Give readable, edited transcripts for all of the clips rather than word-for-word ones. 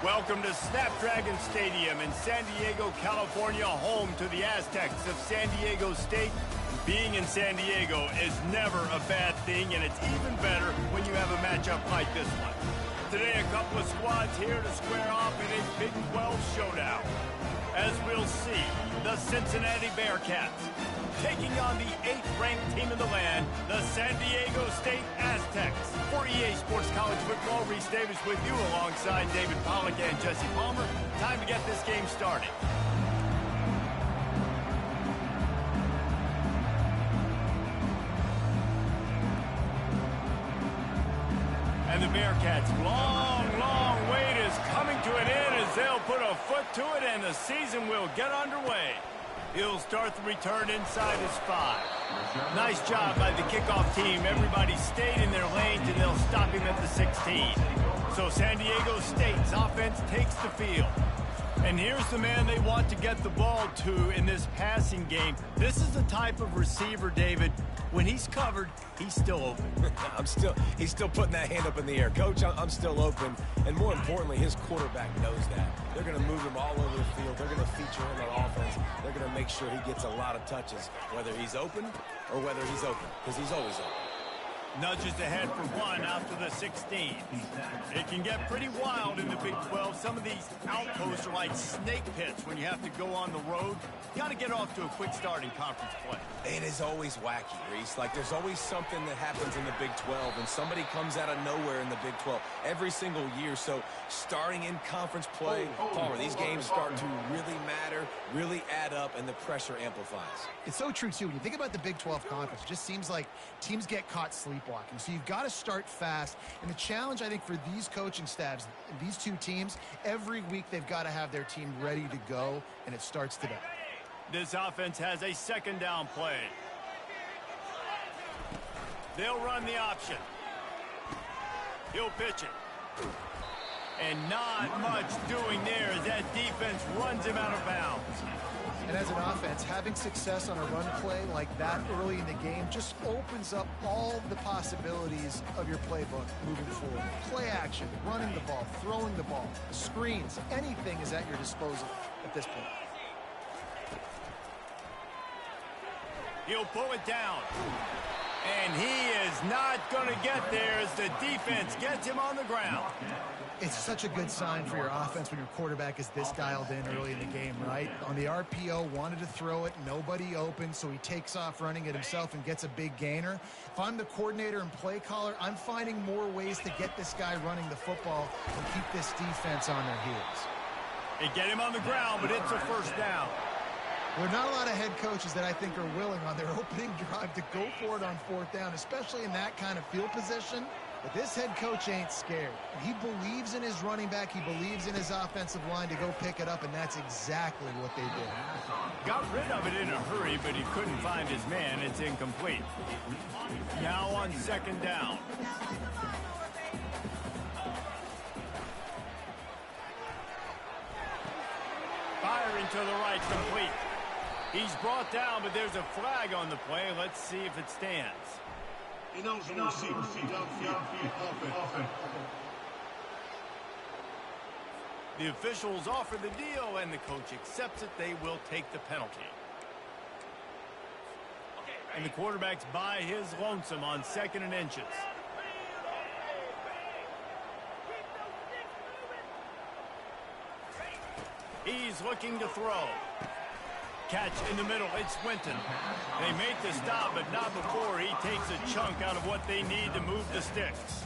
Welcome to Snapdragon Stadium in San Diego, California, home to the Aztecs of San Diego State. Being in San Diego is never a bad thing, and it's even better when you have a matchup like this one. Today, a couple of squads here to square off in a Big 12 showdown. As we'll see, the Cincinnati Bearcats taking on the 8th-ranked team in the land, the San Diego State Aztecs. For EA Sports College Football, Reese Davis with you alongside David Pollack and Jesse Palmer. Time to get this game started. And the Bearcats' long wait is coming to an end as they'll put a foot to it and the season will get underway. He'll start the return inside his 5. Nice job by the kickoff team. Everybody stayed in their lanes, and they'll stop him at the 16. So San Diego State's offense takes the field. And here's the man they want to get the ball to in this passing game. This is the type of receiver, David, when he's covered, he's still open. He's still putting that hand up in the air. Coach, I'm still open. And more importantly, his quarterback knows that. They're going to move him all over the field. They're going to feature him on offense. They're going to make sure he gets a lot of touches, whether he's open or whether he's open, because he's always open. Nudges ahead for 1 out to the 16. It can get pretty wild in the Big 12. Some of these outposts are like snake pits when you have to go on the road. You got to get off to a quick start in conference play. It is always wacky, Reese. Like, there's always something that happens in the Big 12, and somebody comes out of nowhere in the Big 12 every single year. So starting in conference play, Palmer, these games start to really matter, really add up, and the pressure amplifies. It's so true, too. When you think about the Big 12 conference, it just seems like teams get caught sleepwalking. So you've got to start fast. And the challenge, I think, for these coaching staffs, these two teams, every week they've got to have their team ready to go, and it starts today. This offense has a second down play. They'll run the option. He'll pitch it. And not much doing there as that defense runs him out of bounds. And as an offense, having success on a run play like that early in the game just opens up all the possibilities of your playbook moving forward. Play action, running the ball, throwing the ball, screens, anything is at your disposal at this point. He'll pull it down. And he is not going to get there as the defense gets him on the ground. It's such a good sign for your offense when your quarterback is this dialed in early in the game, right? On the RPO, wanted to throw it, nobody open, so he takes off running it himself and gets a big gainer. If I'm the coordinator and play caller, I'm finding more ways to get this guy running the football and keep this defense on their heels. They get him on the ground, but it's a first down. There are not a lot of head coaches that I think are willing on their opening drive to go for it on 4th down, especially in that kind of field position. But this head coach ain't scared. He believes in his running back. He believes in his offensive line to go pick it up, and that's exactly what they did. Got rid of it in a hurry, but he couldn't find his man. It's incomplete. Now on 2nd down. Firing to the right, complete. He's brought down, but there's a flag on the play. Let's see if it stands. The officials offer the deal, and the coach accepts it. They will take the penalty. And the quarterback's by his lonesome on 2nd and inches. He's looking to throw. Catch in the middle. It's Winton. They make the stop, but not before he takes a chunk out of what they need to move the sticks.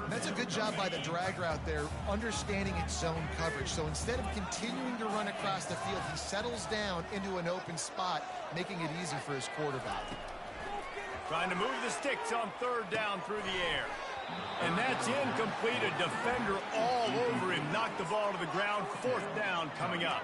That's a good job by the drag route there, understanding its zone coverage. So instead of continuing to run across the field, he settles down into an open spot, making it easy for his quarterback. Trying to move the sticks on 3rd down through the air. And that's incomplete. A defender all over him. Knocked the ball to the ground. 4th down coming up.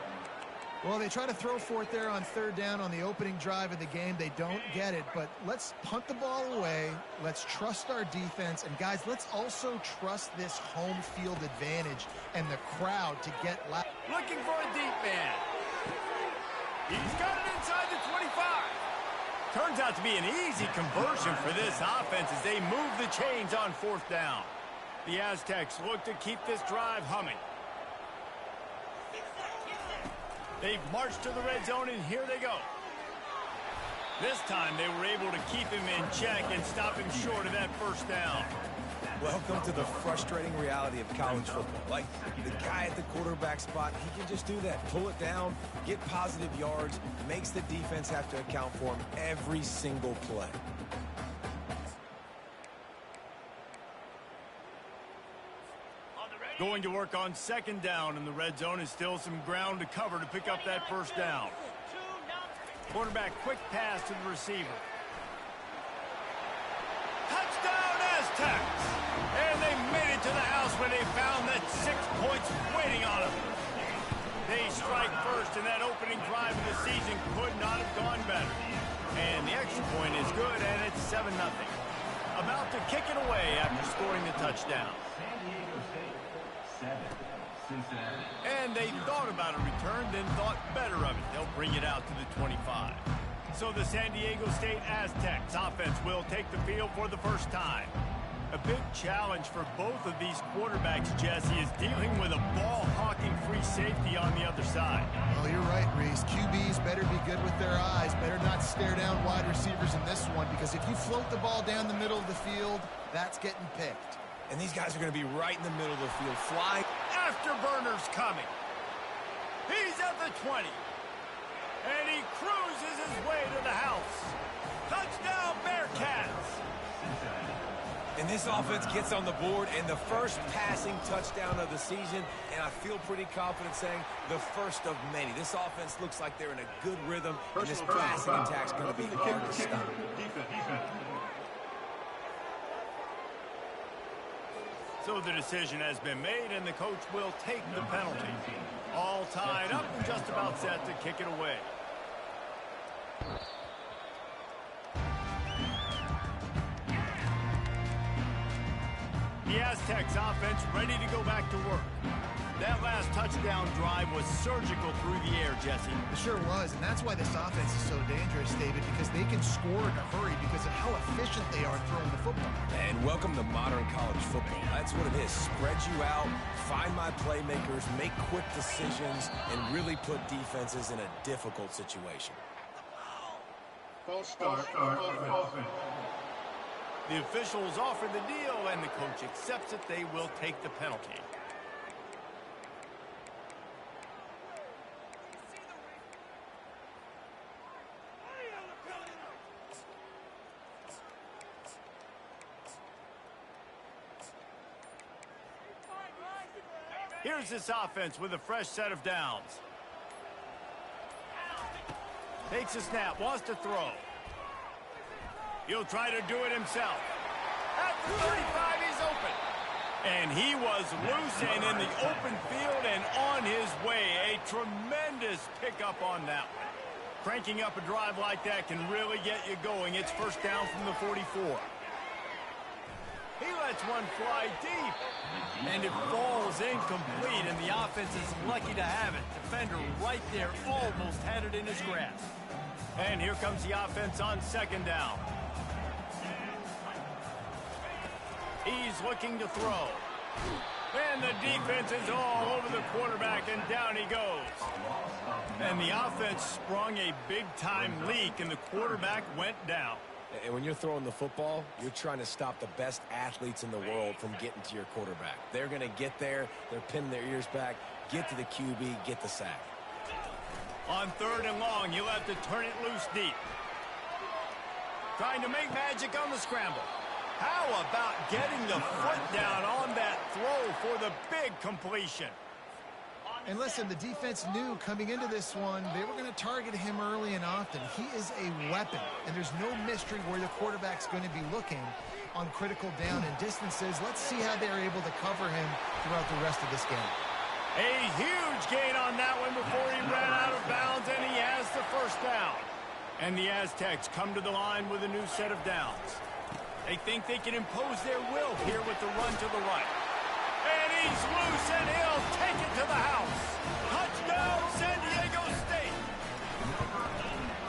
Well, they try to throw for it there on 3rd down on the opening drive of the game. They don't get it, but let's punt the ball away. Let's trust our defense. And, guys, let's also trust this home field advantage and the crowd to get loud. Looking for a deep man. He's got it inside the 25. Turns out to be an easy conversion for this offense as they move the chains on 4th down. The Aztecs look to keep this drive humming. They've marched to the red zone, and here they go. This time they were able to keep him in check and stop him short of that first down. Welcome to the frustrating reality of college football. Like, the guy at the quarterback spot, he can just do that. Pull it down, get positive yards, makes the defense have to account for him every single play. Going to work on second down, and the red zone is still some ground to cover to pick up that first down. Quarterback quick pass to the receiver. Touchdown Aztecs! And they made it to the house where they found that 6 points waiting on them. They strike first, and that opening drive of the season could not have gone better. And the extra point is good, and it's 7-0. About to kick it away after scoring the touchdown. Cincinnati. And they thought about a return, then thought better of it. They'll bring it out to the 25. So the San Diego State Aztecs offense will take the field for the first time. A big challenge for both of these quarterbacks, Jesse, is dealing with a ball-hawking free safety on the other side. Well, you're right, Reese. QBs better be good with their eyes. Better not stare down wide receivers in this one, because if you float the ball down the middle of the field, that's getting picked. And these guys are going to be right in the middle of the field, flying. Afterburner's coming. He's at the 20. And he cruises his way to the house. Touchdown, Bearcats! And this offense gets on the board, and the first passing touchdown of the season, and I feel pretty confident saying the first of many. This offense looks like they're in a good rhythm, and this passing attack's going to be hard to stop. So the decision has been made, and the coach will take the penalty. All tied up and just about set to kick it away. The Aztecs offense ready to go back to work. That last touchdown drive was surgical through the air, Jesse. It sure was, and that's why this offense is so dangerous, David, because they can score in a hurry because of how efficient they are throwing the football. And welcome to modern college football. That's what it is. Spread you out, find my playmakers, make quick decisions, and really put defenses in a difficult situation. False start offense. The officials offer the deal, and the coach accepts it. They will take the penalty. Here's this offense with a fresh set of downs. Takes a snap, wants to throw. He'll try to do it himself. At the 35, he's open. And he was loose and in the open field and on his way. A tremendous pickup on that one. Cranking up a drive like that can really get you going. It's first down from the 44. He lets one fly deep. And it falls incomplete, and the offense is lucky to have it. Defender right there almost had it in his grasp. And here comes the offense on second down. He's looking to throw. And the defense is all over the quarterback, and down he goes. And the offense sprung a big-time leak, and the quarterback went down. And when you're throwing the football, you're trying to stop the best athletes in the world from getting to your quarterback. They're going to get there. They're pinning their ears back, get to the QB, get the sack. On third and long, you'll have to turn it loose deep. Trying to make magic on the scramble. How about getting the foot down on that throw for the big completion? And listen, the defense knew coming into this one, they were going to target him early and often. He is a weapon, and there's no mystery where the quarterback's going to be looking on critical down and distances. Let's see how they're able to cover him throughout the rest of this game. A huge gain on that one before he ran out of bounds, and he has the first down. And the Aztecs come to the line with a new set of downs. They think they can impose their will here with the run to the right. And he's loose, and he'll take it to the house. Touchdown, San Diego State.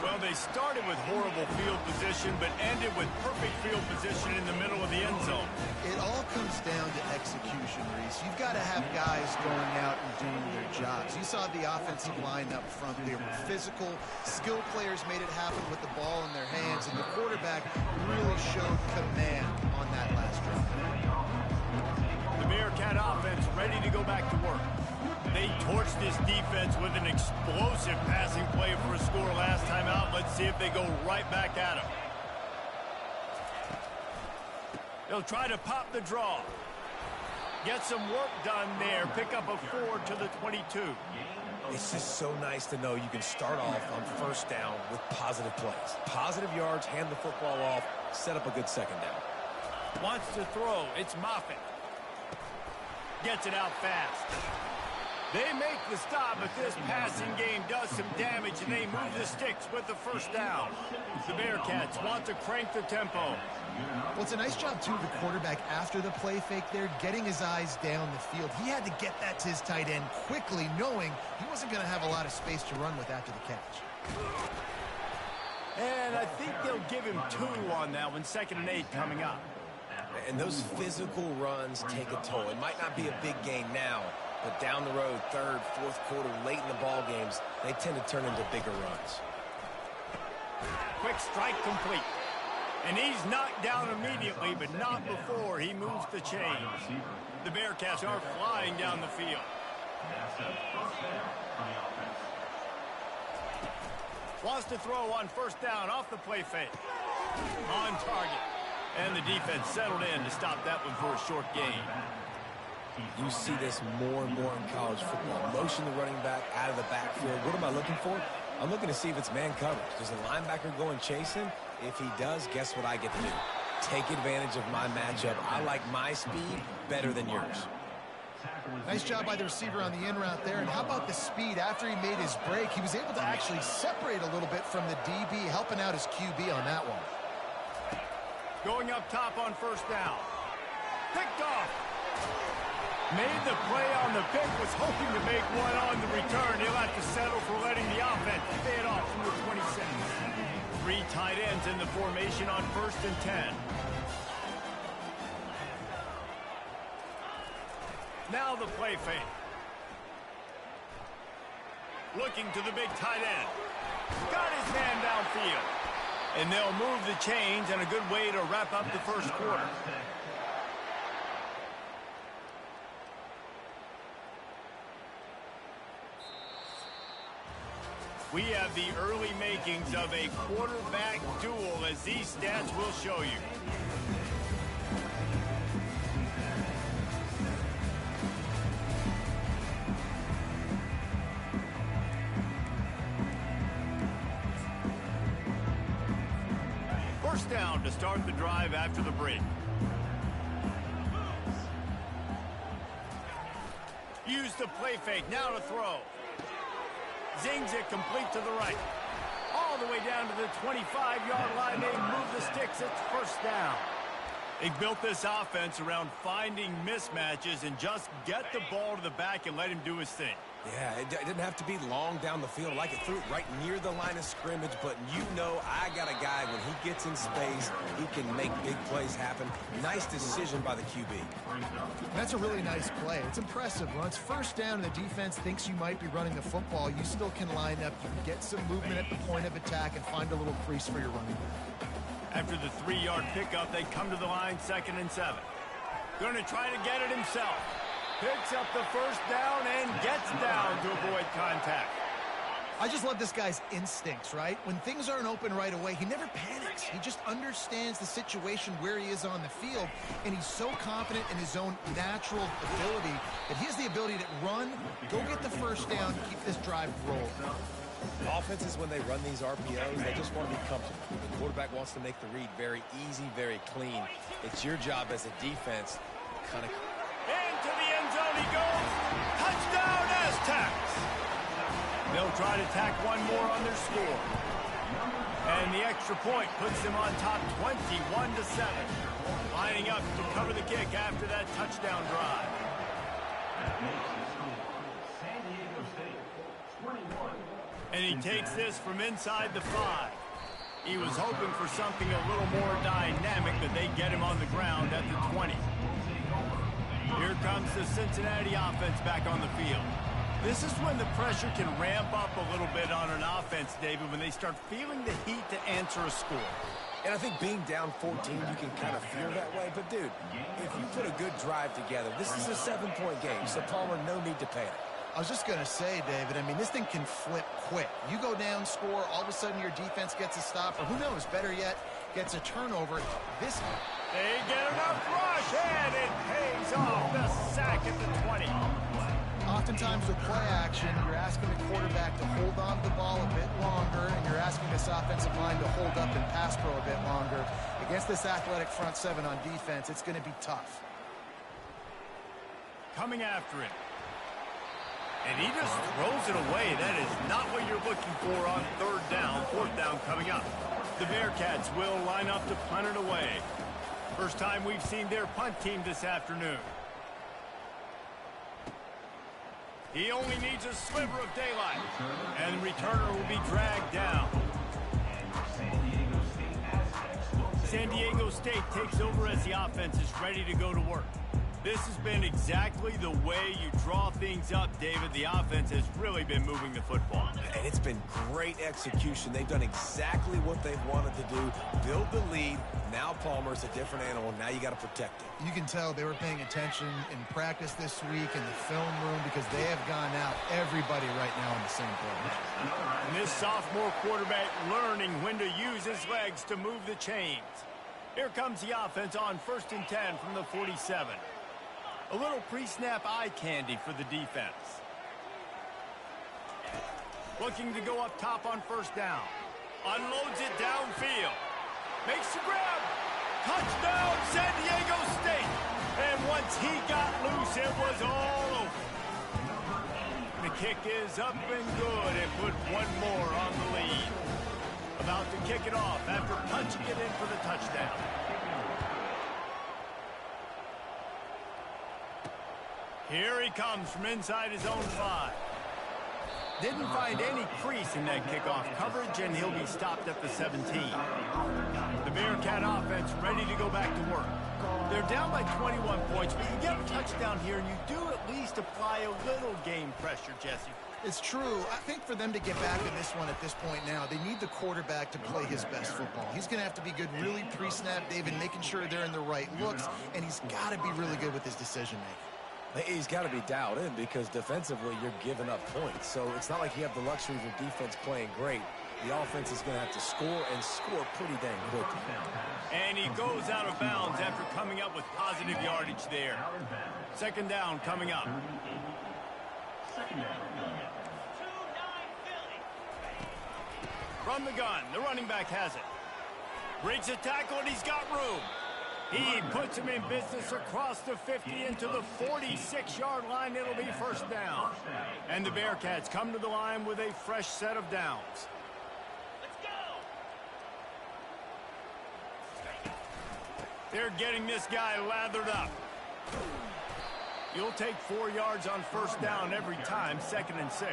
Well, they started with horrible field position, but ended with perfect field position in the middle of the end zone. It all comes down to execution, Reese. You've got to have guys going out and doing their jobs. You saw the offensive line up front. They were physical. Skill players made it happen with the ball in their hands, and the quarterback really showed command on that last drive. The Bearcat offense ready to go back to work. They torched this defense with an explosive passing play for a score last time out. Let's see if they go right back at him. They'll try to pop the draw. Get some work done there. Pick up a 4 to the 22. It's just so nice to know you can start off on first down with positive plays. Positive yards, hand the football off, set up a good second down. Wants to throw. It's Moffitt. Gets it out fast. They make the stop, but this passing game does some damage, and they move the sticks with the first down. The Bearcats want to crank the tempo. Well, it's a nice job, too, of the quarterback after the play fake there, getting his eyes down the field. He had to get that to his tight end quickly, knowing he wasn't going to have a lot of space to run with after the catch. And I think they'll give him 2 on that one, 2nd and 8 coming up. And those physical runs take a toll. It might not be a big gain now, but down the road, 3rd, 4th quarter, late in the ball games, they tend to turn into bigger runs. Quick strike complete. And he's knocked down immediately, but not before he moves the chains. The Bearcats are flying down the field. Wants to throw on first down off the play fake. On target. And the defense settled in to stop that one for a short gain. You see this more and more in college football. Motion the running back out of the backfield. What am I looking for? I'm looking to see if it's man coverage. Does the linebacker go and chase him? If he does, guess what I get to do? Take advantage of my matchup. I like my speed better than yours. Nice job by the receiver on the in route there. And how about the speed? After he made his break, he was able to actually separate a little bit from the DB, helping out his QB on that one. Going up top on first down. Picked off. Made the play on the pick, was hoping to make one on the return. He'll have to settle for letting the offense pay it off from the 26. 3 tight ends in the formation on 1st and 10. Now the play fake. Looking to the big tight end. Got his man downfield. And they'll move the chains, and a good way to wrap up the first quarter. We have the early makings of a quarterback duel, as these stats will show you. First down to start the drive after the break. Use the play fake, now to throw. Zings it complete to the right. All the way down to the 25-yard line. They move the sticks. It's first down. They built this offense around finding mismatches and just get the ball to the back and let him do his thing. Yeah, it didn't have to be long down the field. Like it threw it right near the line of scrimmage, but you know I got a guy, when he gets in space, he can make big plays happen. Nice decision by the QB. That's a really nice play. It's impressive. When it's first down and the defense thinks you might be running the football, you still can line up. You can get some movement at the point of attack and find a little crease for your running back. After the 3-yard pickup, they come to the line, 2nd and 7. Going to try to get it himself. Picks up the first down and gets down to avoid contact. I just love this guy's instincts, right? When things aren't open right away, he never panics. He just understands the situation where he is on the field, and he's so confident in his own natural ability that he has the ability to run, go get the first down, keep this drive rolling. Offenses, when they run these RPOs, they just want to be comfortable. The quarterback wants to make the read very easy, very clean. It's your job as a defense to kind of... Into the end zone he goes. Touchdown, Aztecs. They'll try to tack one more on their score. And the extra point puts them on top 21-7. Lining up to cover the kick after that touchdown drive. And he takes this from inside the 5. He was hoping for something a little more dynamic, but they get him on the ground at the 20. Here comes the Cincinnati offense back on the field. This is when the pressure can ramp up a little bit on an offense, David, when they start feeling the heat to answer a score. And I think being down 14, you can kind of feel that way. But, dude, if you put a good drive together, this is a 7-point game, so Palmer, no need to panic. I was just going to say, David, I mean, this thing can flip quick. You go down, score, all of a sudden your defense gets a stop, or who knows, better yet, gets a turnover. They get enough rush, and it pays off the sack at the 20. Oftentimes with play action, you're asking the quarterback to hold on to the ball a bit longer, and you're asking this offensive line to hold up and pass pro a bit longer. Against this athletic front seven on defense, it's going to be tough. Coming after it. And he just throws it away. That is not what you're looking for on third down, fourth down coming up. The Bearcats will line up to punt it away. First time we've seen their punt team this afternoon. He only needs a sliver of daylight. And the returner will be dragged down. San Diego State takes over as the offense is ready to go to work. This has been exactly the way you draw things up, David. The offense has really been moving the football. And it's been great execution. They've done exactly what they've wanted to do. Build the lead. Now Palmer's a different animal. Now you got to protect it. You can tell they were paying attention in practice this week in the film room because they have gone out everybody right now on the same page. And this sophomore quarterback learning when to use his legs to move the chains. Here comes the offense on 1st and 10 from the 47. A little pre-snap eye candy for the defense. Looking to go up top on first down. Unloads it downfield. Makes the grab. Touchdown, San Diego State. And once he got loose, it was all over. The kick is up and good and put one more on the lead. About to kick it off after punching it in for the touchdown. Here he comes from inside his own 5. Didn't find any crease in that kickoff coverage, and he'll be stopped at the 17. The Bearcat offense ready to go back to work. They're down by 21 points, but you get a touchdown here, and you do at least apply a little game pressure, Jesse. It's true. I think for them to get back in this one at this point now, they need the quarterback to play his best football. He's going to have to be good really pre-snap, David, making sure they're in the right looks, and he's got to be really good with his decision-making. He's got to be dialed in because defensively you're giving up points. So it's not like you have the luxury of your defense playing great. The offense is going to have to score and score pretty dang quickly. And he goes out of bounds after coming up with positive yardage there. Second down coming up. From the gun, the running back has it. Breaks a tackle and he's got room. He puts him in business across the 50 into the 46-yard line. It'll be first down. And the Bearcats come to the line with a fresh set of downs. Let's go. They're getting this guy lathered up. You'll take 4 yards on first down every time, 2nd and 6.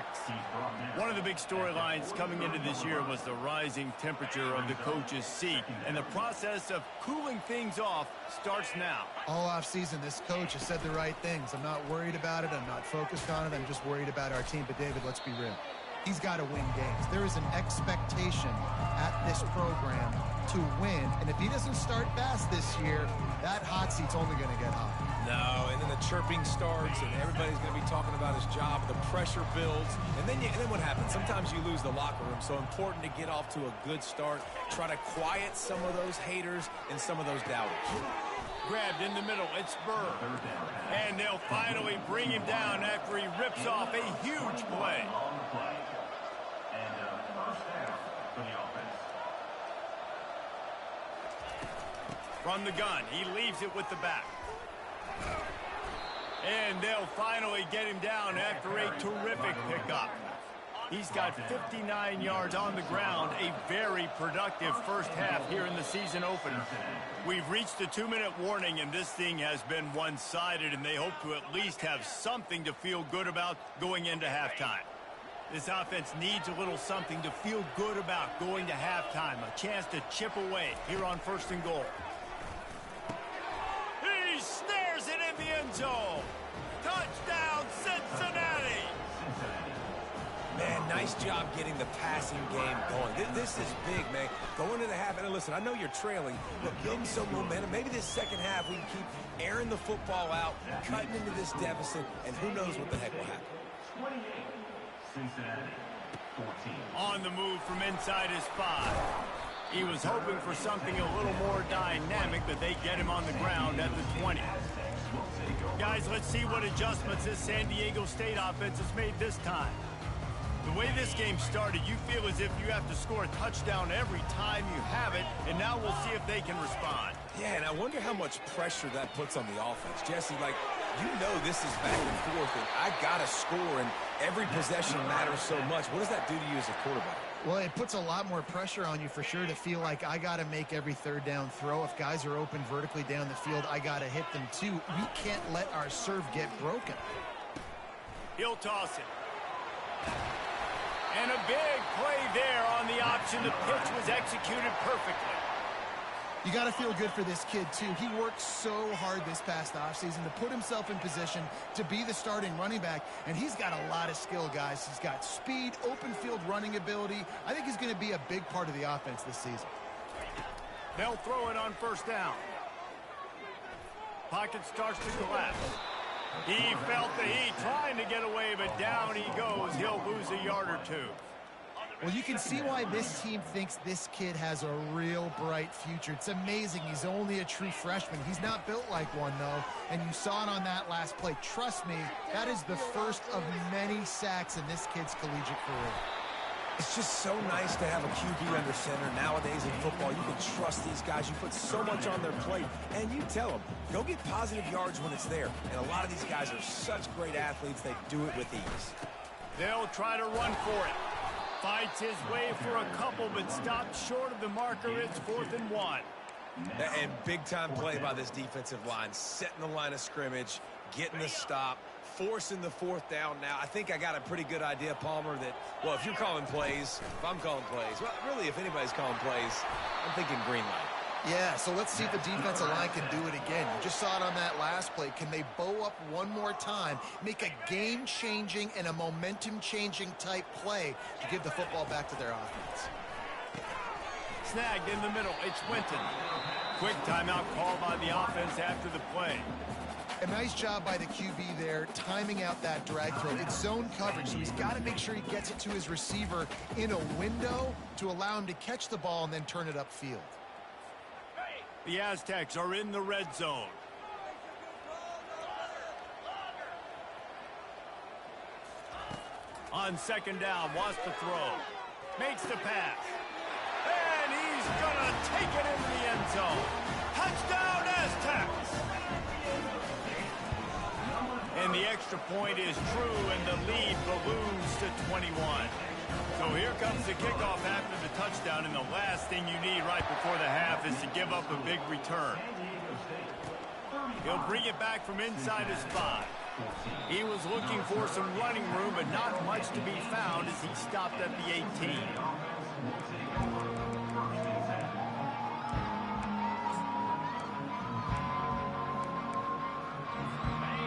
One of the big storylines coming into this year was the rising temperature of the coach's seat, and the process of cooling things off starts now. All offseason, this coach has said the right things. I'm not worried about it. I'm not focused on it. I'm just worried about our team. But, David, let's be real. He's got to win games. There is an expectation at this program to win, and if he doesn't start fast this year, that hot seat's only going to get hot. No, and then the chirping starts, and everybody's going to be talking about his job. The pressure builds, and then what happens? Sometimes you lose the locker room, so important to get off to a good start. Try to quiet some of those haters and some of those doubters. Grabbed in the middle, it's Burr. And they'll finally bring him down after he rips off a huge play. From the gun, he leaves it with the back. And they'll finally get him down after a terrific pickup. He's got 59 yards on the ground, a very productive first half here in the season opener. We've reached the 2-minute warning, and this thing has been one-sided, and they hope to at least have something to feel good about going into halftime. This offense needs a little something to feel good about going to halftime, a chance to chip away here on 1st and goal. He snares it in the end zone. nice job getting the passing game going. This is big, man. Going to the half, and listen, I know you're trailing, but building some momentum. Maybe this second half we can keep airing the football out, cutting into this deficit, and who knows what the heck will happen. 28, Cincinnati, 14. On the move from inside his 5. He was hoping for something a little more dynamic, but they get him on the ground at the 20. Guys, let's see what adjustments this San Diego State offense has made this time. The way this game started, you feel as if you have to score a touchdown every time you have it, and now we'll see if they can respond. Yeah, and I wonder how much pressure that puts on the offense. Jesse, like, you know this is back and forth, and I got to score, and every possession matters so much. What does that do to you as a quarterback? Well, it puts a lot more pressure on you for sure to feel like I got to make every third down throw. If guys are open vertically down the field, I got to hit them too. We can't let our serve get broken. He'll toss it. And a big play there on the option. The pitch was executed perfectly. You got to feel good for this kid, too. He worked so hard this past offseason to put himself in position to be the starting running back, and he's got a lot of skill, guys. He's got speed, open field running ability. I think he's going to be a big part of the offense this season. They'll throw it on first down. Pocket starts to collapse. He felt the heat, trying to get away, but down he goes. He'll lose a yard or two. Well, you can see why this team thinks this kid has a real bright future. It's amazing. He's only a true freshman. He's not built like one, though, and you saw it on that last play. Trust me, that is the first of many sacks in this kid's collegiate career. It's just so nice to have a QB under center. Nowadays in football, you can trust these guys. You put so much on their plate, and you tell them, go get positive yards when it's there. And a lot of these guys are such great athletes, they do it with ease. They'll try to run for it. Fights his way for a couple, but stopped short of the marker. It's 4th and 1. And big-time play by this defensive line, setting the line of scrimmage, getting the stop, forcing the 4th down now. I think I got a pretty good idea, Palmer, that, well, if you're calling plays, if I'm calling plays, well, really, if anybody's calling plays, I'm thinking green light. Yeah, so let's see if the defensive line can do it again. You just saw it on that last play. Can they bow up one more time, make a game-changing and a momentum-changing type play to give the football back to their offense? Snagged in the middle. It's Winton. Quick timeout call by the offense after the play. A nice job by the QB there, timing out that drag throw. It's zone coverage, so he's got to make sure he gets it to his receiver in a window to allow him to catch the ball and then turn it upfield. The Aztecs are in the red zone. On second down, wants to throw. Makes the pass. And he's going to take it into the end zone. Touchdown, Aztecs! And the extra point is true, and the lead balloons to 21. So here comes the kickoff after the touchdown, and the last thing you need right before the half is to give up a big return. He'll bring it back from inside his 5. He was looking for some running room, but not much to be found as he stopped at the 18.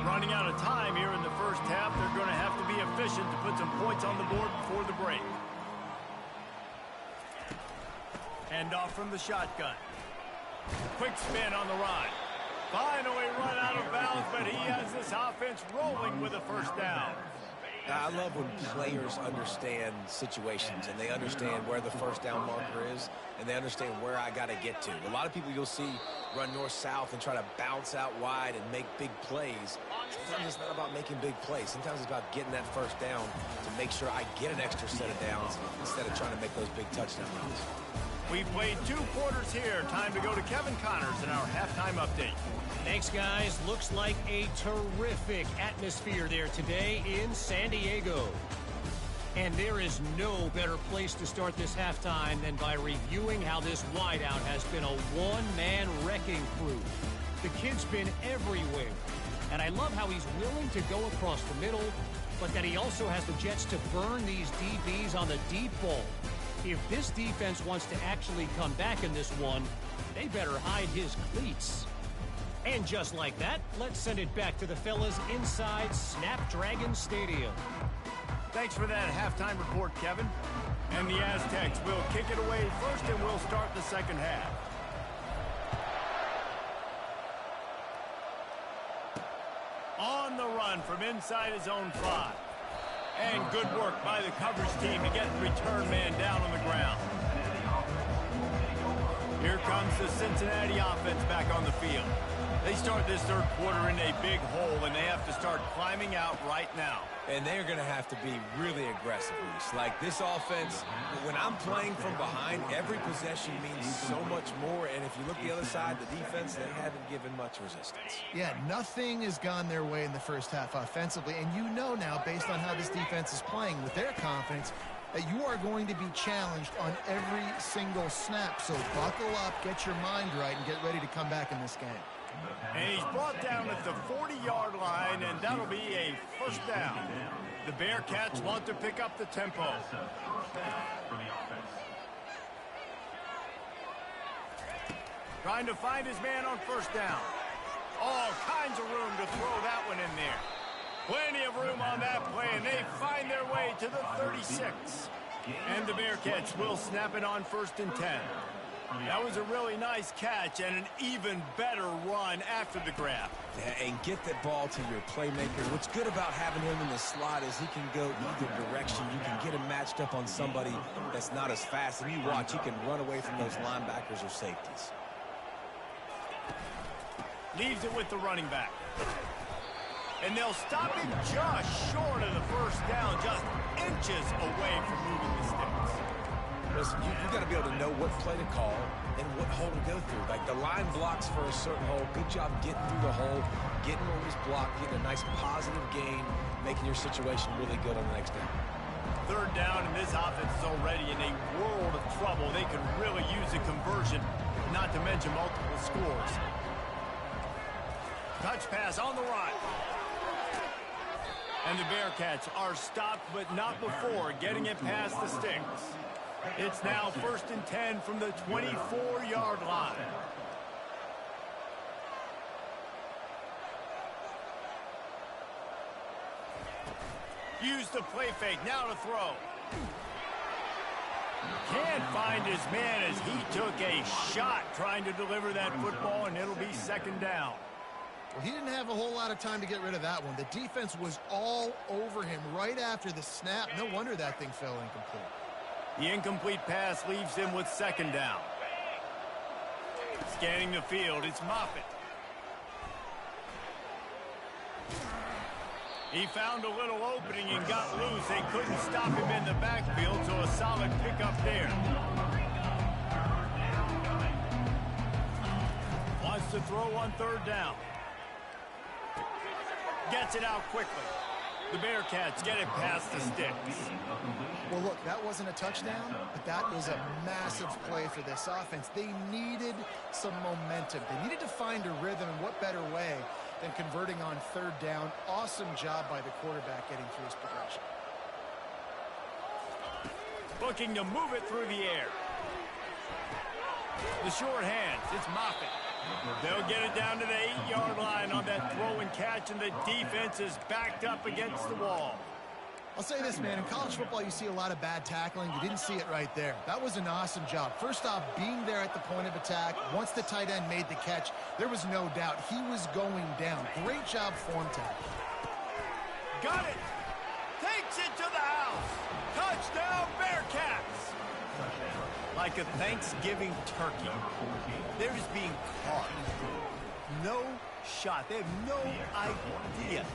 Running out of time here in the first half. They're going to have to be efficient to put some points on the board before the break. Hand off from the shotgun. Quick spin on the run. Finally run out of bounds, but he has this offense rolling with a first down. I love when players understand situations and they understand where the first down marker is and they understand where I got to get to. A lot of people you'll see run north-south and try to bounce out wide and make big plays. Sometimes it's not about making big plays. Sometimes it's about getting that first down to make sure I get an extra set of downs instead of trying to make those big touchdown runs. We've played 2 quarters here. Time to go to Kevin Connors in our halftime update. Thanks, guys. Looks like a terrific atmosphere there today in San Diego. And there is no better place to start this halftime than by reviewing how this wideout has been a one-man wrecking crew. The kid's been everywhere. And I love how he's willing to go across the middle, but that he also has the jets to burn these DBs on the deep ball. If this defense wants to actually come back in this one, they better hide his cleats. And just like that, let's send it back to the fellas inside Snapdragon Stadium. Thanks for that halftime report, Kevin. And the Aztecs will kick it away first, and we'll start the second half. On the run from inside his own 5. And good work by the coverage team to get the return man down on the ground. Here comes the Cincinnati offense back on the field. They start this third quarter in a big hole, and they have to start climbing out right now. And they're going to have to be really aggressive, Reese. Like this offense, when I'm playing from behind, every possession means so much more. And if you look the other side, the defense, they haven't given much resistance. Yeah, nothing has gone their way in the first half offensively. And you know now, based on how this defense is playing with their confidence, that you are going to be challenged on every single snap. So buckle up, get your mind right, and get ready to come back in this game. And he's brought down at the 40-yard line, and that'll be a first down. The Bearcats want to pick up the tempo. Trying to find his man on first down. All kinds of room to throw that one in there. Plenty of room on that play, and they find their way to the 36. And the Bearcats will snap it on 1st and 10. That was a really nice catch and an even better run after the grab. Yeah, and get that ball to your playmaker. What's good about having him in the slot is he can go either direction. You can get him matched up on somebody that's not as fast. And you watch, he can run away from those linebackers or safeties. Leaves it with the running back. And they'll stop him just short of the first down, just inches away from moving the sticks. Listen, you got to be able to know what play to call and what hole to go through. Like the line blocks for a certain hole. Good job getting through the hole, getting where it was blocked, getting a nice positive gain, making your situation really good on the next down. Third down, and this offense is already in a world of trouble. They could really use a conversion, not to mention multiple scores. Touch pass on the run. And the Bearcats are stopped, but not before getting it past the sticks. It's now 1st and 10 from the 24-yard line. Use the play fake, now to throw. Can't find his man as he took a shot trying to deliver that football, and it'll be 2nd down. Well, he didn't have a whole lot of time to get rid of that one. The defense was all over him right after the snap. No wonder that thing fell incomplete. The incomplete pass leaves him with 2nd down. Scanning the field, it's Moffitt. He found a little opening and got loose. They couldn't stop him in the backfield, so a solid pickup there. Wants to throw on 3rd down. Gets it out quickly. The Bearcats get it past the sticks. Well, look, that wasn't a touchdown, but that was a massive play for this offense. They needed some momentum. They needed to find a rhythm, and what better way than converting on 3rd down. Awesome job by the quarterback getting through his progression. Looking to move it through the air. The short hands, it's Moffitt. They'll get it down to the 8-yard line on that throw and catch, and the defense is backed up against the wall. I'll say this, man. In college football, you see a lot of bad tackling. You didn't see it right there. That was an awesome job. First off, being there at the point of attack. Once the tight end made the catch, there was no doubt he was going down. Great job form tackle. Got it. Takes it to the house. Touchdown, Bearcats. Like a Thanksgiving turkey, they're just being caught. No shot. They have no idea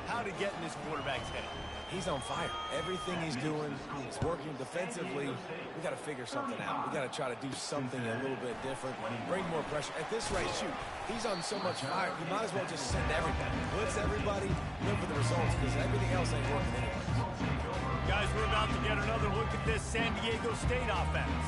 how to get in this quarterback's head. He's on fire. Everything he's doing is working defensively. We got to figure something out. We got to try to do something a little bit different. Bring more pressure. At this rate, shoot, he's on so much fire. You might as well just send everybody. Blitz everybody. Look for the results because everything else ain't working anyway. Guys, we're about to get another look at this San Diego State offense.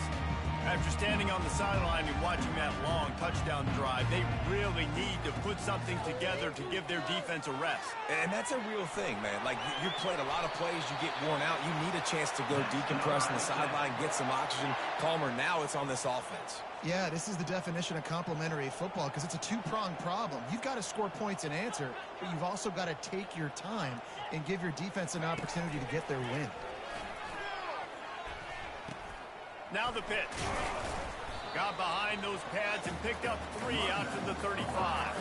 After standing on the sideline and watching that long touchdown drive, they really need to put something together to give their defense a rest. And that's a real thing, man. Like, you played a lot of plays, you get worn out. You need a chance to go decompress on the sideline, get some oxygen, calmer. Now it's on this offense. Yeah, this is the definition of complementary football because it's a two-pronged problem. You've got to score points and answer, but you've also got to take your time and give your defense an opportunity to get their win. Now the pitch. Got behind those pads and picked up 3 out to the 35.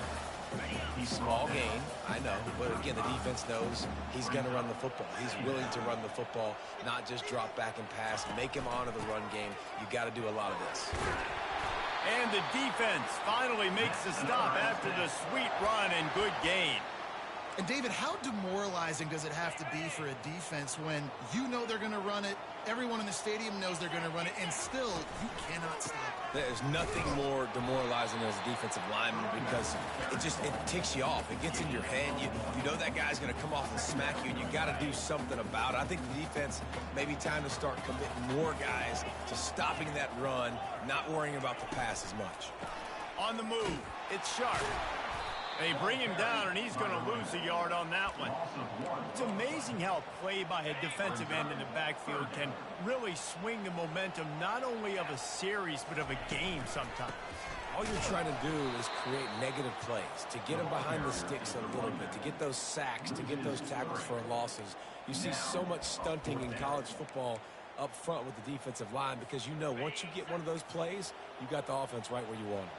Small gain, I know, but again, the defense knows he's going to run the football. He's willing to run the football, not just drop back and pass, make him honor the run game. You got to do a lot of this. And the defense finally makes the stop after the sweet run and good gain. And David, how demoralizing does it have to be for a defense when you know they're going to run it, everyone in the stadium knows they're going to run it, and still you cannot stop it? There's nothing more demoralizing as a defensive lineman because it ticks you off. It gets in your head. You know that guy's going to come off and smack you, and you got to do something about it. I think the defense maybe time to start committing more guys to stopping that run, not worrying about the pass as much. On the move, it's Sharp. They bring him down, and he's going to lose a yard on that one. It's amazing how play by a defensive end in the backfield can really swing the momentum not only of a series but of a game sometimes. All you're trying to do is create negative plays, to get them behind the sticks a little bit, to get those sacks, to get those tackles for losses. You see so much stunting in college football up front with the defensive line because you know once you get one of those plays, you got the offense right where you want it.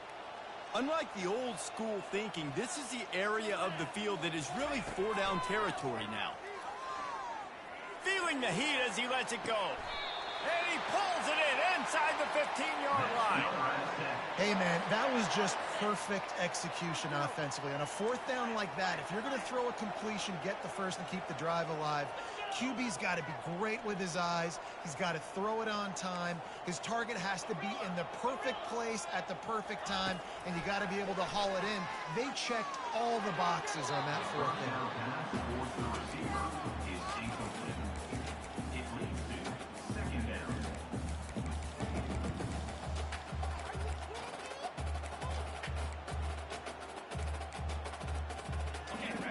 Unlike the old school thinking, this is the area of the field that is really 4-down territory now. Feeling the heat as he lets it go. And he pulls it in inside the 15-yard line. Hey, man, that was just perfect execution offensively. On a 4th down like that, if you're going to throw a completion, get the first and keep the drive alive, QB's got to be great with his eyes. He's got to throw it on time. His target has to be in the perfect place at the perfect time, and you got to be able to haul it in. They checked all the boxes on that 4th down.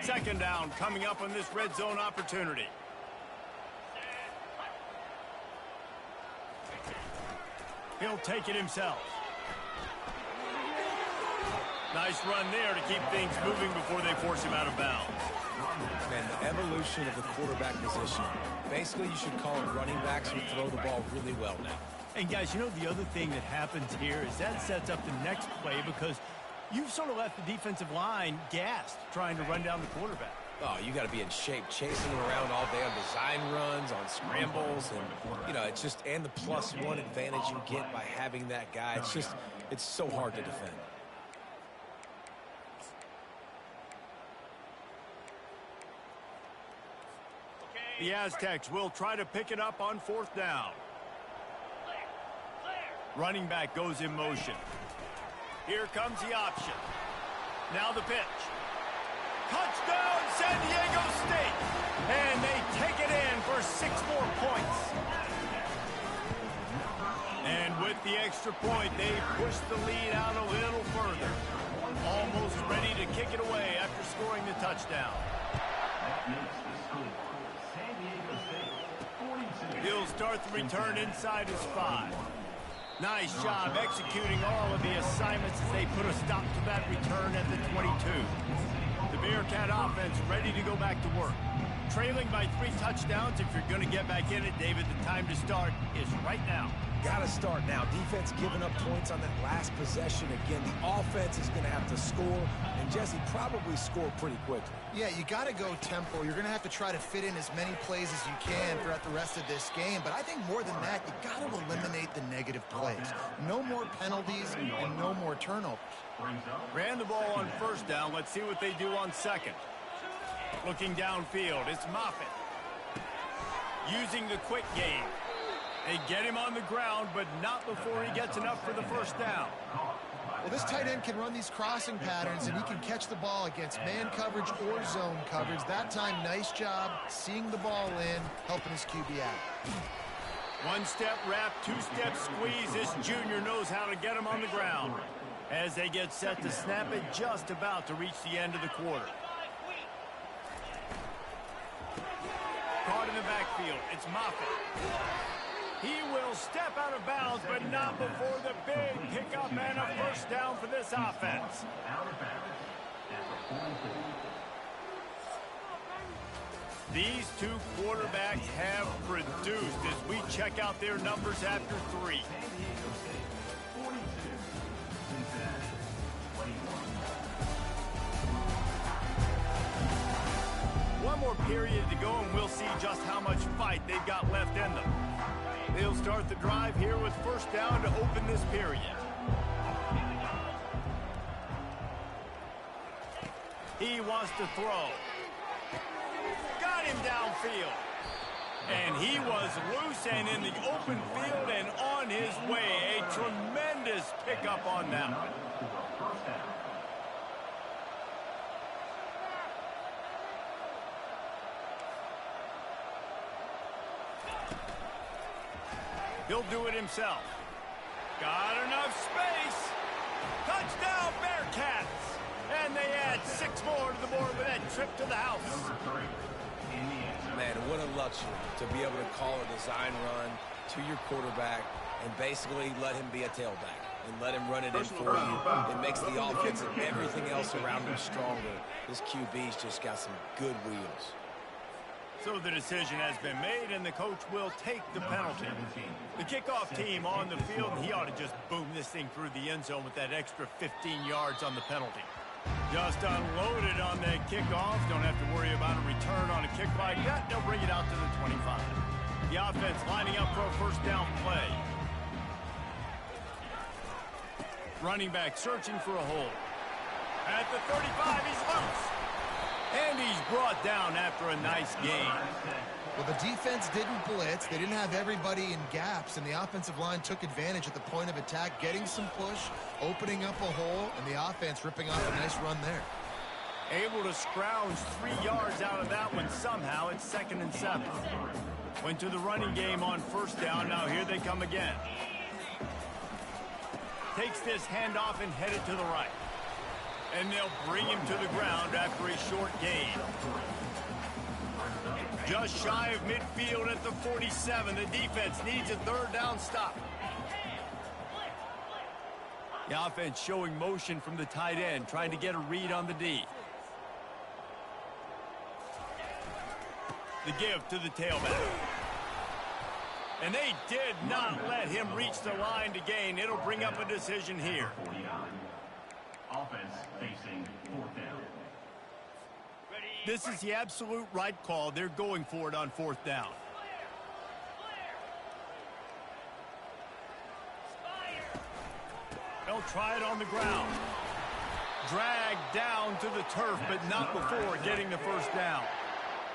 Second down coming up on this red zone opportunity. He'll take it himself. Nice run there to keep things moving before they force him out of bounds. Man, the evolution of the quarterback position. Basically, you should call it running backs who throw the ball really well now. And guys, you know the other thing that happens here is that sets up the next play because you've sort of left the defensive line gassed trying to run down the quarterback. Oh, you got to be in shape, chasing him around all day on design runs, on scrambles, and, you know, it's just, and the +1 advantage you get by having that guy. It's just, it's so hard to defend. The Aztecs will try to pick it up on 4th down. Running back goes in motion. Here comes the option. Now the pitch. Touchdown, San Diego State. And they take it in for 6 more points. And with the extra point, they push the lead out a little further. Almost ready to kick it away after scoring the touchdown. He'll start the return inside his 5. Nice job executing all of the assignments as they put a stop to that return at the 22. The Bearcat offense ready to go back to work. Trailing by 3 touchdowns. If you're going to get back in it, David, the time to start is right now. Got to start now. Defense giving up points on that last possession. Again, the offense is going to have to score, and Jesse probably score pretty quickly. Yeah, you got to go tempo. You're going to have to try to fit in as many plays as you can throughout the rest of this game. But I think more than that, you got to eliminate the negative plays. No more penalties and no more turnovers. Ran the ball on 1st down. Let's see what they do on 2nd. Looking downfield, it's Moffitt. Using the quick game. They get him on the ground, but not before he gets enough for the 1st down. Well, this tight end can run these crossing patterns, and he can catch the ball against man coverage or zone coverage. That time, nice job seeing the ball in, helping his QB out. One-step wrap, two-step squeeze. This junior knows how to get him on the ground. As they get set to snap it, just about to reach the end of the quarter. Caught in the backfield. It's Moffitt. He will step out of bounds, but not before the big pickup and a first down for this offense. These two quarterbacks have produced as we check out their numbers after 3. One more period to go, and we'll see just how much fight they've got left in them. They'll start the drive here with first down to open this period. He wants to throw. Got him downfield. And he was loose and in the open field and on his way. A tremendous pickup on that one. He'll do it himself. Got enough space. Touchdown, Bearcats. And they add 6 more to the board with that trip to the house. Man, what a luxury to be able to call a design run to your quarterback and basically let him be a tailback and let him run it in for you. It makes the offense and everything else around him stronger. This QB's just got some good wheels. So the decision has been made, and the coach will take the penalty. The kickoff team on the field, and he ought to just boom this thing through the end zone with that extra 15 yards on the penalty. Just unloaded on that kickoff. Don't have to worry about a return on a kick like that. They'll bring it out to the 25. The offense lining up for a first down play. Running back searching for a hole. At the 35, he's loose. And he's brought down after a nice gain. Well, the defense didn't blitz. They didn't have everybody in gaps, and the offensive line took advantage at the point of attack, getting some push, opening up a hole, and the offense ripping off a nice run there. Able to scrounge 3 yards out of that one somehow. It's 2nd and 7. Went to the running game on first down. Now here they come again. Takes this handoff and headed to the right. And they'll bring him to the ground after a short gain. Just shy of midfield at the 47. The defense needs a third down stop. The offense showing motion from the tight end, trying to get a read on the D. The give to the tailback. And they did not let him reach the line to gain. It'll bring up a decision here. Offense facing 4th down. This is the absolute right call. They're going for it on 4th down. They'll try it on the ground. Dragged down to the turf, but not before getting the first down.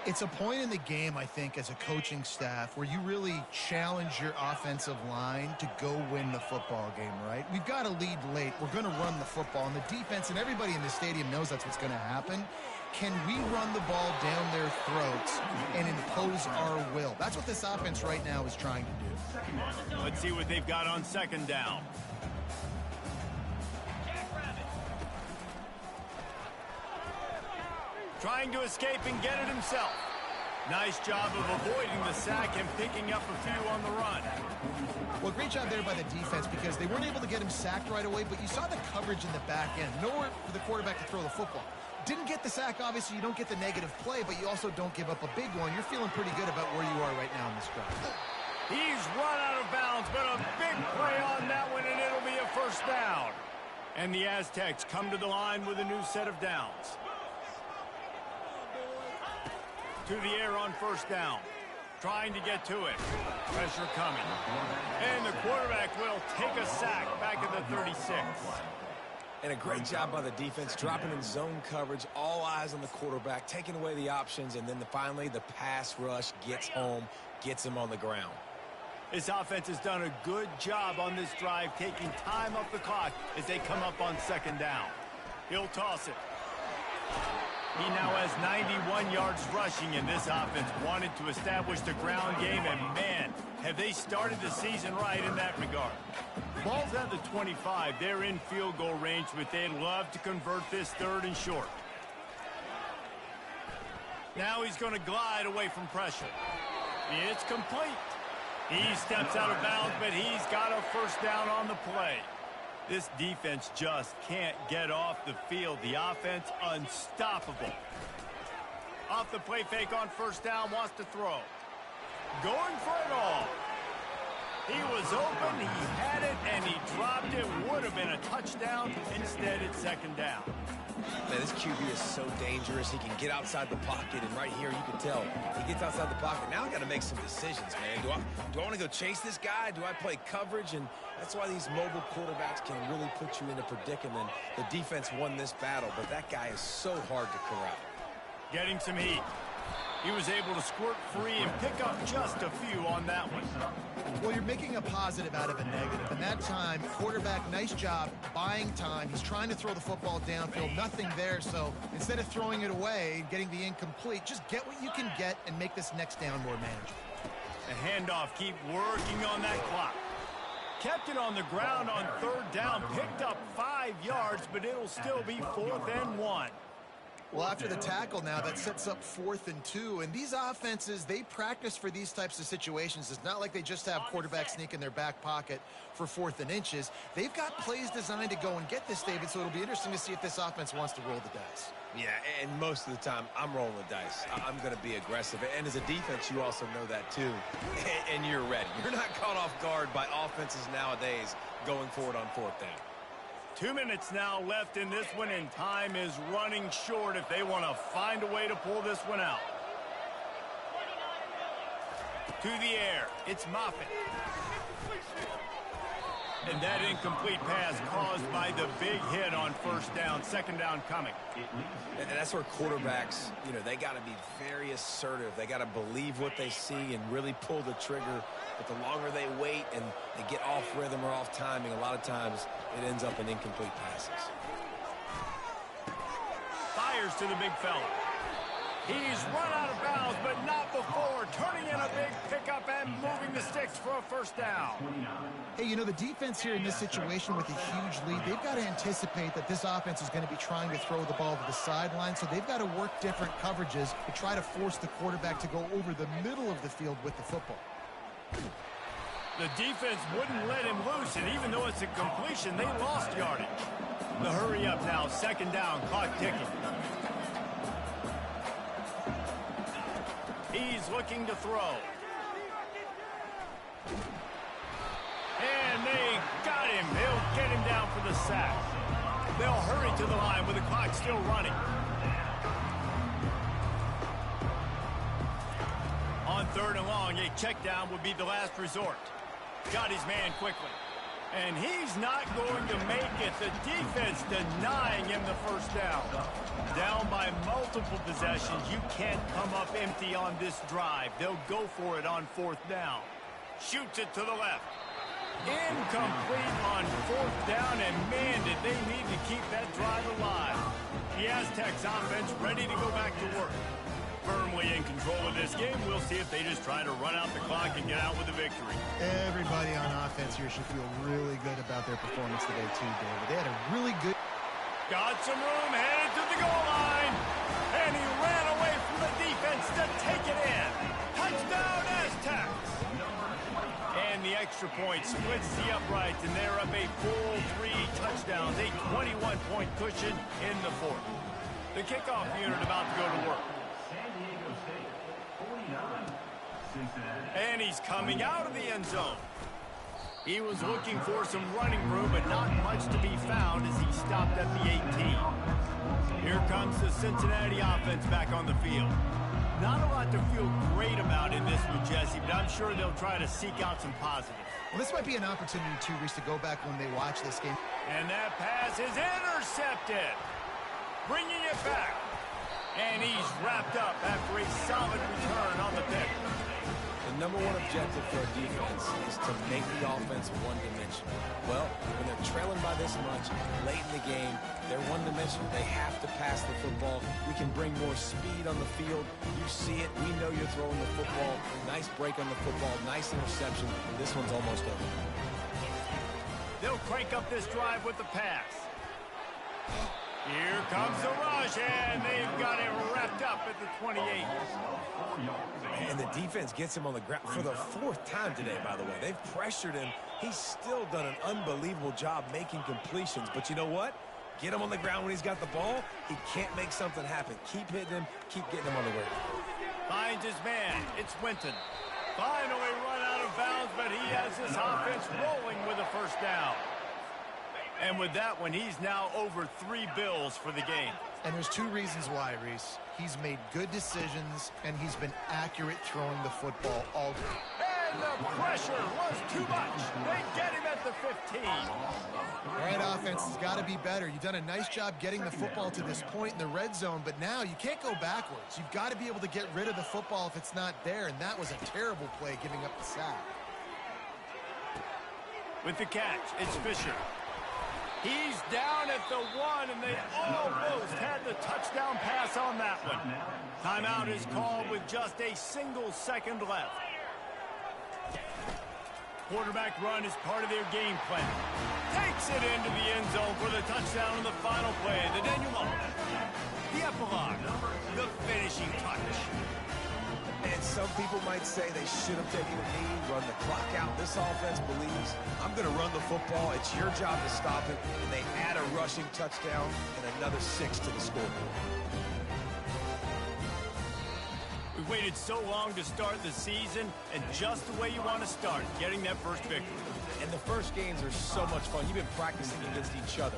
It's a point in the game, I think, as a coaching staff where you really challenge your offensive line to go win the football game, right? We've got to lead late. We're going to run the football. And the defense and everybody in the stadium knows that's what's going to happen. Can we run the ball down their throats and impose our will? That's what this offense right now is trying to do. Let's see what they've got on 2nd down. Trying to escape and get it himself. Nice job of avoiding the sack and picking up a few on the run. Well, great job there by the defense because they weren't able to get him sacked right away, but you saw the coverage in the back end. Nowhere for the quarterback to throw the football. Didn't get the sack, obviously. You don't get the negative play, but you also don't give up a big one. You're feeling pretty good about where you are right now in this drive. He's run out of bounds, but a big play on that one, and it'll be a first down. And the Aztecs come to the line with a new set of downs. To the air on first down. Trying to get to it. Pressure coming. And the quarterback will take a sack back at the 36. And a great job by the defense, dropping in zone coverage, all eyes on the quarterback, taking away the options, and then finally the pass rush gets home, gets him on the ground. This offense has done a good job on this drive, taking time off the clock as they come up on 2nd down. He'll toss it. He now has 91 yards rushing, and this offense wanted to establish the ground game, and man, have they started the season right in that regard. Ball's at the 25. They're in field goal range, but they'd love to convert this 3rd and short. Now he's going to glide away from pressure. It's complete. He steps out of bounds, but he's got a first down on the play. This defense just can't get off the field. The offense unstoppable. Off the play fake on first down, wants to throw. Going for it all. He was open, he had it, and he dropped it. Would have been a touchdown. Instead, it's 2nd down. Man, this QB is so dangerous. He can get outside the pocket, and right here you can tell he gets outside the pocket. Now I got to make some decisions, man. Do I want to go chase this guy? Do I play coverage? And that's why these mobile quarterbacks can really put you in a predicament. The defense won this battle, but that guy is so hard to corral. Getting some heat. He was able to squirt free and pick up just a few on that one. Well, you're making a positive out of a negative. And that time, quarterback, nice job buying time. He's trying to throw the football downfield. Nothing there. So instead of throwing it away, getting the incomplete, just get what you can get and make this next down more manageable. A handoff, keep working on that clock. Kept it on the ground on 3rd down. Picked up 5 yards, but it'll still be 4th and 1. Well, after the tackle now, that sets up 4th and 2. And these offenses, they practice for these types of situations. It's not like they just have quarterback sneak in their back pocket for 4th and inches. They've got plays designed to go and get this, David, so it'll be interesting to see if this offense wants to roll the dice. Yeah, and most of the time, I'm rolling the dice. I'm going to be aggressive. And as a defense, you also know that too. And you're ready. You're not caught off guard by offenses nowadays going forward on 4th down. 2 minutes now left in this one, and time is running short if they want to find a way to pull this one out. To the air, it's Moffitt. And that incomplete pass caused by the big hit on 1st down, 2nd down coming. And that's where quarterbacks, they got to be very assertive. They got to believe what they see and really pull the trigger. But the longer they wait and they get off rhythm or off timing, a lot of times it ends up in incomplete passes. Fires to the big fella. He's run out of bounds, but not before turning in a big pickup and moving the sticks for a 1st down. Hey, the defense here in this situation with a huge lead, they've got to anticipate that this offense is going to be trying to throw the ball to the sideline, so they've got to work different coverages to try to force the quarterback to go over the middle of the field with the football. The defense wouldn't let him loose, and even though it's a completion, they lost yardage. The hurry up now, 2nd down, clock ticking. He's looking to throw. And they got him. They'll get him down for the sack. They'll hurry to the line with the clock still running. On 3rd and long, a check down would be the last resort. Got his man quickly. And he's not going to make it. The defense denying him the 1st down. Down by multiple possessions. You can't come up empty on this drive. They'll go for it on 4th down. Shoots it to the left. Incomplete on 4th down, and man, did they need to keep that drive alive. The Aztecs offense ready to go back to work. Firmly in control of this game. We'll see if they just try to run out the clock and get out with a victory. Everybody on offense here should feel really good about their performance today too, David. They had a really good... Got some room, headed to the goal line. And he ran away from the defense to take it in. Touchdown, Aztecs. And the extra point splits the uprights, and they're up a full 3 touchdowns, a 21-point cushion in the 4th. The kickoff unit about to go to work. And he's coming out of the end zone. He was looking for some running room, but not much to be found as he stopped at the 18. Here comes the Cincinnati offense back on the field. Not a lot to feel great about in this one, Jesse, but I'm sure they'll try to seek out some positives. Well, this might be an opportunity, too, Reese, to go back when they watch this game. And that pass is intercepted. Bringing it back. And he's wrapped up after a solid return on the pick. The number one objective for a defense is to make the offense one-dimensional. Well, when they're trailing by this much late in the game, they're one-dimensional. They have to pass the football. We can bring more speed on the field. You see it. We know you're throwing the football. Nice break on the football. Nice interception. This one's almost over. They'll crank up this drive with the pass. Here comes the rush, and they've got it wrapped up at the 28. And the defense gets him on the ground for the 4th time today, by the way. They've pressured him. He's still done an unbelievable job making completions. But you know what? Get him on the ground when he's got the ball. He can't make something happen. Keep hitting him. Keep getting him on the ground. Finds his man. It's Winton. Finally run out of bounds, but he has his offense rolling with a first down. And with that one, he's now over 3 bills for the game. And there's 2 reasons why, Reese. He's made good decisions, and he's been accurate throwing the football all day. And the pressure was too much. They get him at the 15. All right, offense has got to be better. You've done a nice job getting the football to this point in the red zone, but now you can't go backwards. You've got to be able to get rid of the football if it's not there, and that was a terrible play giving up the sack. With the catch, it's Fisher. He's down at the 1, and they almost had the touchdown pass on that one. Timeout is called with just a single second left. Quarterback run is part of their game plan. Takes it into the end zone for the touchdown in the final play. The denouement. The epilogue. The finishing touch. And some people might say they should have taken a knee, run the clock out. This offense believes, I'm going to run the football. It's your job to stop it. And they add a rushing touchdown and another 6 to the scoreboard. We waited so long to start the season, and just the way you want to start, getting that first victory. And the first games are so much fun. You've been practicing against each other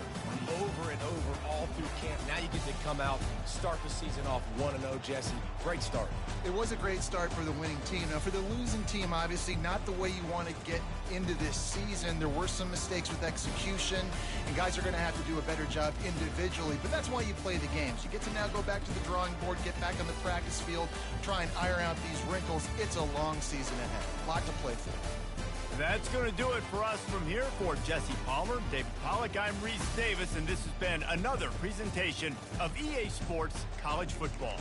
over and over all through camp. Now you get to come out, start the season off 1-0, Jesse. Great start. It was a great start for the winning team. Now, for the losing team, obviously not the way you want to get into this season. There were some mistakes with execution, and guys are going to have to do a better job individually. But that's why you play the games. You get to now go back to the drawing board, get back on the practice field, try and iron out these wrinkles. It's a long season ahead. A lot to play for. That's going to do it for us from here. For Jesse Palmer, David Pollack, I'm Reese Davis, and this has been another presentation of EA Sports College Football.